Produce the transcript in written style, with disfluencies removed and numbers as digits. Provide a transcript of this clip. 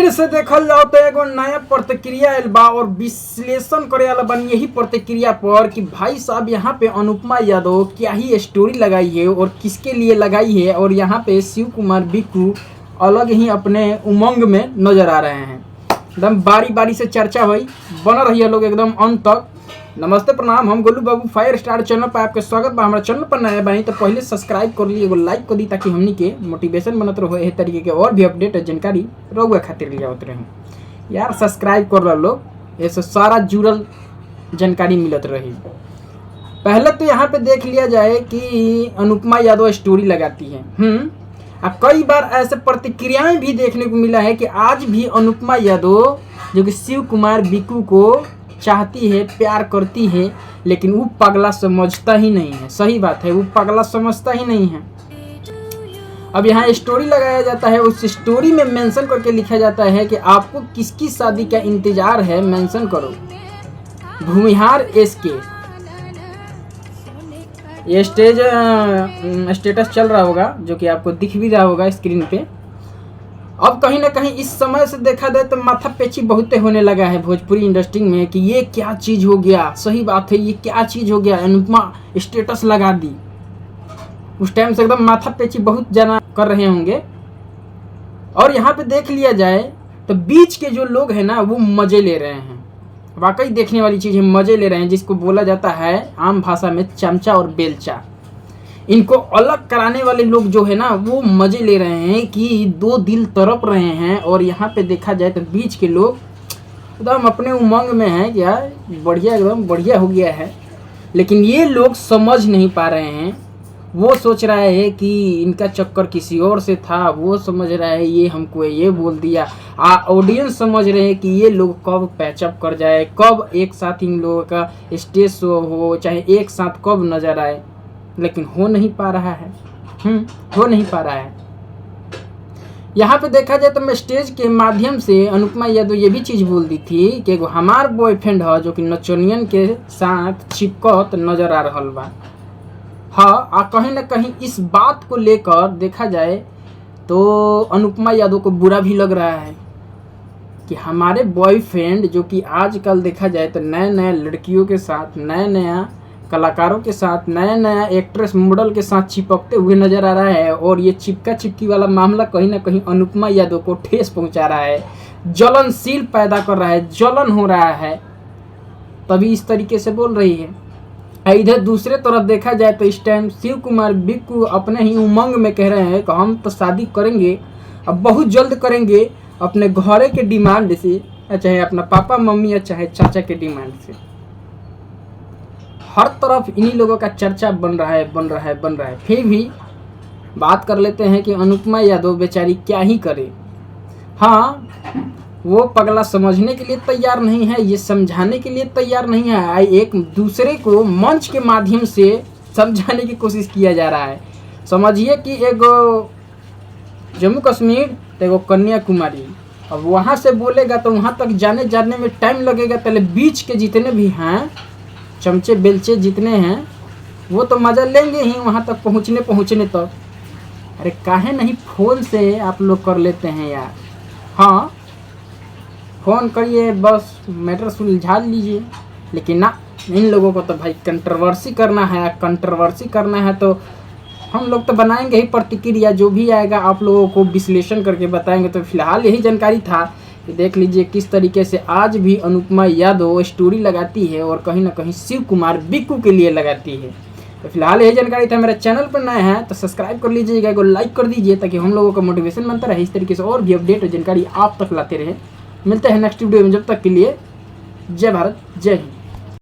फिर से देखल जाओ तो एगो नया प्रतिक्रिया आयल बा और विश्लेषण करे वाला बनी यही प्रतिक्रिया पर कि भाई साहब यहाँ पे अनुपमा यादव क्या ही स्टोरी लगाई है और किसके लिए लगाई है, और यहाँ पे शिव कुमार बिक्कू अलग ही अपने उमंग में नजर आ रहे हैं। एकदम बारी बारी से चर्चा हुई, बना रही है लोग एकदम अंत तक। नमस्ते प्रणाम, हम गोलू बाबू फायर स्टार चैनल पर आपके स्वागत बा। हमारा चैनल पर नया बनी तो पहले सब्सक्राइब कर ली, एगो लाइक कर दी ताकि हमनी के मोटिवेशन बनत रहो, एह तरीके के और भी अपडेट और जानकारी रहुआ खातिर ले आवत रही। यार सब्सक्राइब कर लो लोग, ऐसे सारा जुड़ल जानकारी मिलत रही। पहले तो यहाँ पे देख लिया जाए कि अनुपमा यादव स्टोरी लगाती है। अब कई बार ऐसे प्रतिक्रियाएं भी देखने को मिला है कि आज भी अनुपमा यादव जो कि शिव कुमार बिक्कू को चाहती है, प्यार करती है, लेकिन वो पगला समझता ही नहीं है। सही बात है, वो पगला समझता ही नहीं है। अब यहाँ स्टोरी लगाया जाता है, उस स्टोरी में मेंशन करके लिखा जाता है कि आपको किसकी शादी का इंतजार है, मेंशन करो। भूमिहार एसके, ये स्टेटस चल रहा होगा जो कि आपको दिख भी रहा होगा स्क्रीन पे। अब कहीं ना कहीं इस समय से देखा जाए तो माथा पेची बहुत होने लगा है भोजपुरी इंडस्ट्री में कि ये क्या चीज़ हो गया। सही बात है, ये क्या चीज़ हो गया, अनुपमा स्टेटस लगा दी। उस टाइम से एकदम माथा पेची बहुत जना कर रहे होंगे। और यहाँ पे देख लिया जाए तो बीच के जो लोग हैं ना वो मज़े ले रहे हैं। वाकई देखने वाली चीज़ है, मज़े ले रहे हैं, जिसको बोला जाता है आम भाषा में चमचा और बेलचा। इनको अलग कराने वाले लोग जो है ना वो मज़े ले रहे हैं कि दो दिल तड़प रहे हैं। और यहाँ पे देखा जाए तो बीच के लोग एकदम अपने उमंग में हैं कि यार बढ़िया, एकदम बढ़िया हो गया है। लेकिन ये लोग समझ नहीं पा रहे हैं। वो सोच रहा है कि इनका चक्कर किसी और से था, वो समझ रहा है ये हमको ये बोल दिया। ऑडियंस समझ रहे हैं कि ये लोग कब पैचअप कर जाए, कब एक साथ इन लोगों का स्टेज शो हो, चाहे एक साथ कब नज़र आए, लेकिन हो नहीं पा रहा है। हो नहीं पा रहा है। यहाँ पे देखा जाए तो मैं स्टेज के माध्यम से अनुपमा यादव ये भी चीज़ बोल दी थी कि एगो हमार बॉयफ्रेंड है जो कि नचनियन के साथ चिपकत नजर आ रहा बा। हाँ, कहीं ना कहीं इस बात को लेकर देखा जाए तो अनुपमा यादव को बुरा भी लग रहा है कि हमारे बॉयफ्रेंड जो कि आजकल देखा जाए तो नए नए लड़कियों के साथ, नए नया कलाकारों के साथ, नया नया एक्ट्रेस मॉडल के साथ चिपकते हुए नजर आ रहा है। और ये चिपका चिपकी वाला मामला कहीं ना कहीं अनुपमा यादव को ठेस पहुंचा रहा है, जलनशील पैदा कर रहा है, जलन हो रहा है, तभी इस तरीके से बोल रही है। इधर दूसरे तरफ देखा जाए तो इस टाइम शिव कुमार बिक्कू अपने ही उमंग में कह रहे हैं कि हम तो शादी करेंगे, अब बहुत जल्द करेंगे, अपने घरे के डिमांड से, चाहे अपना पापा मम्मी या चाहे चाचा के डिमांड से। हर तरफ इन्हीं लोगों का चर्चा बन रहा है। फिर भी बात कर लेते हैं कि अनुपमा यादव बेचारी क्या ही करे। हाँ, वो पगला समझने के लिए तैयार नहीं है, ये समझाने के लिए तैयार नहीं है। एक दूसरे को मंच के माध्यम से समझाने की कोशिश किया जा रहा है। समझिए कि एगो जम्मू कश्मीर, एगो कन्याकुमारी, अब वहाँ से बोलेगा तो वहाँ तक जाने में टाइम लगेगा। पहले बीच के जितने भी हैं, चमचे बेलचे जितने हैं, वो तो मज़ा लेंगे ही वहाँ तक पहुँचने तक। अरे काहे नहीं फ़ोन से आप लोग कर लेते हैं यार। हाँ, फ़ोन करिए, बस मैटर सुलझा लीजिए। लेकिन ना, इन लोगों को तो भाई कंट्रोवर्सी करना है। कंट्रोवर्सी करना है तो हम लोग तो बनाएंगे ही प्रतिक्रिया, जो भी आएगा आप लोगों को विश्लेषण करके बताएंगे। तो फिलहाल यही जानकारी था कि देख लीजिए किस तरीके से आज भी अनुपमा यादव स्टोरी लगाती है और कहीं ना कहीं शिव कुमार बिक्कू के लिए लगाती है। तो फिलहाल यही जानकारी था। मेरे चैनल पर नए हैं तो सब्सक्राइब कर लीजिएगा, को लाइक कर दीजिए ताकि हम लोगों का मोटिवेशन बनता रहे, इस तरीके से और भी अपडेट और जानकारी आप तक लाते रहे। मिलते हैं नेक्स्ट वीडियो में, जब तक के लिए जय भारत, जय हिंद।